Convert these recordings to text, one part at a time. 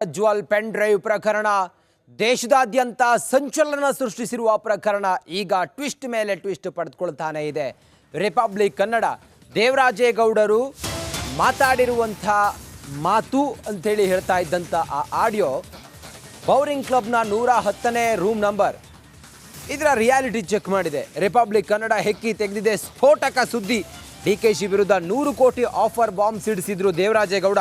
Prajwal pen drive ಪ್ರಕರಣ ದೇಶದಾದ್ಯಂತ ಸಂಚಲನ ಸೃಷ್ಟಿಸಿರುವ ಪ್ರಕರಣ ಈಗ ಟ್ವಿಸ್ಟ್ ಮೇಲೆ ಟ್ವಿಸ್ಟ್ ಪಡೆದುಕೊಳ್ತಾನೆ ಇದೆ. ರಿಪಬ್ಲಿಕ್ ಕನ್ನಡ ದೇವರಾಜೇಗೌಡರು ಮಾತಾಡಿರುವಂಥ ಮಾತು ಅಂತೇಳಿ ಹೇಳ್ತಾ ಇದ್ದಂಥ ಆ ಆಡಿಯೋ ಬೌರಿಂಗ್ ಕ್ಲಬ್ನ 110ನೇ ರೂಮ್ ನಂಬರ್ ಇದರ ರಿಯಾಲಿಟಿ ಚೆಕ್ ಮಾಡಿದೆ. ರಿಪಬ್ಲಿಕ್ ಕನ್ನಡ ಹೆಕ್ಕಿ ತೆಗೆದಿದೆ ಸ್ಫೋಟಕ ಸುದ್ದಿ. ಡಿಕೆಶಿ ವಿರುದ್ಧ 100 ಕೋಟಿ ಆಫರ್ ಬಾಂಬ್ ಸಿಡಿಸಿದ್ರು ದೇವರಾಜೇಗೌಡ.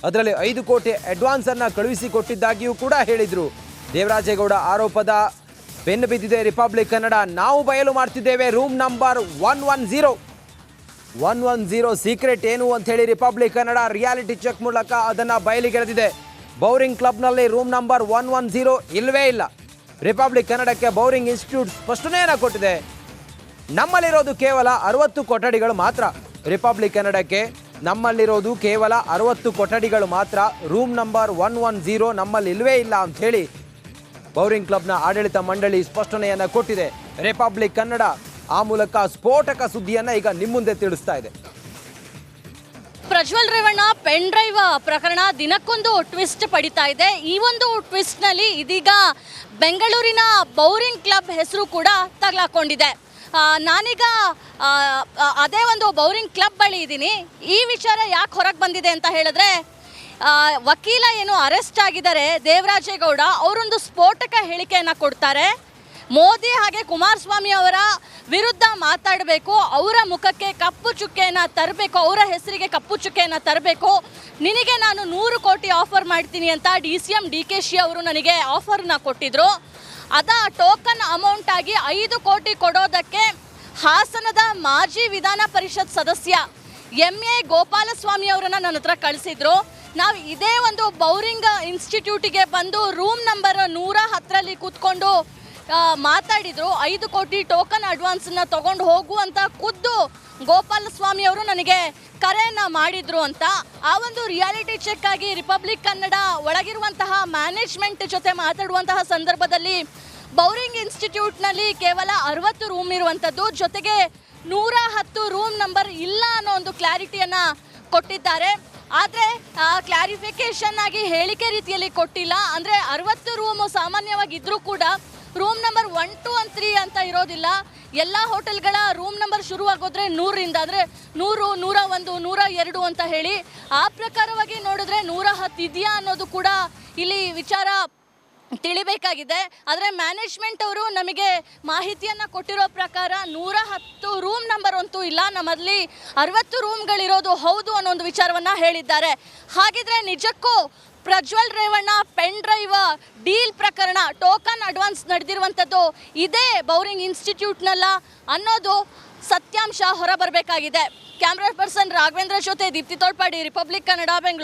ಅದರಲ್ಲಿ 5 ಕೋಟಿ ಅಡ್ವಾನ್ಸ್ ಅನ್ನು ಕಳುಹಿಸಿಕೊಟ್ಟಿದ್ದಾಗಿಯೂ ಕೂಡ ಹೇಳಿದರು. ದೇವರಾಜೇಗೌಡ ಆರೋಪದ ಬೆನ್ನು ಬಿದ್ದಿದೆ ರಿಪಬ್ಲಿಕ್ ಕನ್ನಡ. ನಾವು ಬಯಲು ಮಾಡ್ತಿದ್ದೇವೆ ರೂಮ್ ನಂಬರ್ 110 ಸೀಕ್ರೆಟ್ ಏನು ಅಂತ ಹೇಳಿ ರಿಪಬ್ಲಿಕ್ ಕನ್ನಡ ರಿಯಾಲಿಟಿ ಚೆಕ್ ಮೂಲಕ ಅದನ್ನು ಬಯಲಿಗೆಳೆದಿದೆ. ಬೌರಿಂಗ್ ಕ್ಲಬ್ನಲ್ಲಿ ರೂಮ್ ನಂಬರ್ 110 ಇಲ್ಲವೇ ಇಲ್ಲ. ರಿಪಬ್ಲಿಕ್ ಕನ್ನಡಕ್ಕೆ ಬೌರಿಂಗ್ ಇನ್ಸ್ಟಿಟ್ಯೂಟ್ ಸ್ಪಷ್ಟನೆಯನ್ನು ಕೊಟ್ಟಿದೆ. ನಮ್ಮಲ್ಲಿರೋದು ಕೇವಲ 60 ಕೊಠಡಿಗಳು ಮಾತ್ರ. ರಿಪಬ್ಲಿಕ್ ಕನ್ನಡಕ್ಕೆ ನಮ್ಮಲ್ಲಿರೋದು ಕೇವಲ 60 ಕೊಠಡಿಗಳು ಮಾತ್ರ, ರೂಮ್ ನಂಬರ್ 110 ನಮ್ಮಲ್ಲಿ ಇಲ್ಲವೇ ಇಲ್ಲ ಅಂತ ಹೇಳಿ ಬೌರಿಂಗ್ ಕ್ಲಬ್ನ ಆಡಳಿತ ಮಂಡಳಿ ಸ್ಪಷ್ಟನೆಯನ್ನು ಕೊಟ್ಟಿದೆ. ರಿಪಬ್ಲಿಕ್ ಕನ್ನಡ ಆ ಮೂಲಕ ಸ್ಫೋಟಕ ಸುದ್ದಿಯನ್ನು ಈಗ ನಿಮ್ಮ ಮುಂದೆ ತಿಳಿಸ್ತಾ ಇದೆ. ಪ್ರಜ್ವಲ್ ರೇವಣ್ಣ ಪೆನ್ ಡ್ರೈವ್ ಪ್ರಕರಣ ದಿನಕ್ಕೊಂದು ಟ್ವಿಸ್ಟ್ ಪಡಿತಾ ಇದೆ. ಈ ಒಂದು ಟ್ವಿಸ್ಟ್ನಲ್ಲಿ ಇದೀಗ ಬೆಂಗಳೂರಿನ ಬೌರಿಂಗ್ ಕ್ಲಬ್ ಹೆಸರು ಕೂಡ ತಗಲಾಕೊಂಡಿದೆ. ನಾನೀಗ ಅದೇ ಒಂದು ಬೌರಿಂಗ್ ಕ್ಲಬ್ ಬಳಿ ಇದ್ದೀನಿ. ಈ ವಿಚಾರ ಯಾಕೆ ಹೊರಗೆ ಬಂದಿದೆ ಅಂತ ಹೇಳಿದ್ರೆ, ವಕೀಲ ಏನು ಅರೆಸ್ಟ್ ಆಗಿದ್ದಾರೆ ದೇವರಾಜೇಗೌಡ, ಅವರೊಂದು ಸ್ಫೋಟಕ ಹೇಳಿಕೆಯನ್ನು ಕೊಡ್ತಾರೆ. ಮೋದಿ ಹಾಗೆ ಕುಮಾರಸ್ವಾಮಿ ಅವರ ವಿರುದ್ಧ ಮಾತಾಡಬೇಕು, ಅವರ ಮುಖಕ್ಕೆ ಕಪ್ಪು ಚುಕ್ಕೆಯನ್ನು ತರಬೇಕು, ಅವರ ಹೆಸರಿಗೆ ಕಪ್ಪು ಚುಕ್ಕೆಯನ್ನು ತರಬೇಕು, ನಿನಗೆ ನಾನು 100 ಕೋಟಿ ಆಫರ್ ಮಾಡ್ತೀನಿ ಅಂತ DCM ಡಿಕೆಶಿ ಅವರು ನನಗೆ ಆಫರ್ನ ಕೊಟ್ಟಿದ್ರು. ಅದ ಟೋಕನ್ ಅಮೌಂಟ್ ಆಗಿ 5 ಕೋಟಿ ಕೊಡೋದಕ್ಕೆ ಹಾಸನದ ಮಾಜಿ ವಿಧಾನ ಪರಿಷತ್ ಸದಸ್ಯ MA ಗೋಪಾಲಸ್ವಾಮಿ ಅವರನ್ನು ನನ್ನ ಹತ್ರ ಕಳಿಸಿದ್ರು. ನಾವು ಇದೇ ಒಂದು ಬೌರಿಂಗ್ ಇನ್ಸ್ಟಿಟ್ಯೂಟಿಗೆ ಬಂದು ರೂಮ್ ನಂಬರ್ 110ರಲ್ಲಿ ಕೂತ್ಕೊಂಡು ಮಾತಾಡಿದ್ರು. 5 ಕೋಟಿ ಟೋಕನ್ ಅಡ್ವಾನ್ಸನ್ನು ತಗೊಂಡು ಹೋಗುವಂತ ಖುದ್ದು ಗೋಪಾಲಸ್ವಾಮಿ ಅವರು ನನಗೆ ಕರೆಯನ್ನು ಮಾಡಿದ್ರು ಅಂತ. ಆ ಒಂದು ರಿಯಾಲಿಟಿ ಚೆಕ್ ಆಗಿ ರಿಪಬ್ಲಿಕ್ ಕನ್ನಡ ಒಳಗಿರುವಂತಹ ಮ್ಯಾನೇಜ್ಮೆಂಟ್ ಜೊತೆ ಮಾತಾಡುವಂತಹ ಸಂದರ್ಭದಲ್ಲಿ ಬೌರಿಂಗ್ ಇನ್ಸ್ಟಿಟ್ಯೂಟ್ನಲ್ಲಿ ಕೇವಲ 60 ರೂಮ್ ಇರುವಂಥದ್ದು, ಜೊತೆಗೆ 110 ರೂಮ್ ನಂಬರ್ ಇಲ್ಲ ಅನ್ನೋ ಒಂದು ಕ್ಲಾರಿಟಿಯನ್ನು ಕೊಟ್ಟಿದ್ದಾರೆ. ಆದರೆ ಕ್ಲಾರಿಫಿಕೇಶನ್ ಆಗಿ ಹೇಳಿಕೆ ರೀತಿಯಲ್ಲಿ ಕೊಟ್ಟಿಲ್ಲ. ಅಂದರೆ 60 ರೂಮು ಸಾಮಾನ್ಯವಾಗಿದ್ದರೂ ಕೂಡ ರೂಮ್ ನಂಬರ್ 1, 2 and 3 ಅಂತ ಇರೋದಿಲ್ಲ. ಎಲ್ಲ ಹೋಟೆಲ್ಗಳ ರೂಮ್ ನಂಬರ್ ಶುರುವಾಗೋದ್ರೆ 100ರಿಂದ, ಅಂದರೆ 100, 101, 102 ಅಂತ ಹೇಳಿ ಆ ಪ್ರಕಾರವಾಗಿ ನೋಡಿದ್ರೆ 110 ಇದೆಯಾ ಅನ್ನೋದು ಕೂಡ ಇಲ್ಲಿ ವಿಚಾರ ತಿಳಿಬೇಕಾಗಿದೆ. ಆದರೆ ಮ್ಯಾನೇಜ್ಮೆಂಟ್ ಅವರು ನಮಗೆ ಮಾಹಿತಿಯನ್ನು ಕೊಟ್ಟಿರೋ ಪ್ರಕಾರ 110 ರೂಮ್ ನಂಬರ್ ಅಂತೂ ಇಲ್ಲ, ನಮ್ಮಲ್ಲಿ 60 ರೂಮ್ಗಳಿರೋದು ಹೌದು ಅನ್ನೋ ಒಂದು ವಿಚಾರವನ್ನು ಹೇಳಿದ್ದಾರೆ. ಹಾಗಿದ್ರೆ ನಿಜಕ್ಕೂ Prajwal Revanna pen drive deal ಪ್ರಕರಣ ಟೋಕನ್ ಅಡ್ವಾನ್ಸ್ ನಡೆದಿರುವಂಥದ್ದು ಇದೇ ಬೌರಿಂಗ್ ಇನ್ಸ್ಟಿಟ್ಯೂಟ್ನಲ್ಲ ಅನ್ನೋದು ಸತ್ಯಾಂಶ ಹೊರಬರಬೇಕಾಗಿದೆ. ಕ್ಯಾಮ್ರಾ ಪರ್ಸನ್ ರಾಘವೇಂದ್ರ ಜೊತೆ ದೀಪ್ತಿ ತೋಳ್ಪಾಡಿ, ರಿಪಬ್ಲಿಕ್ ಕನ್ನಡ, ಬೆಂಗಳೂರು.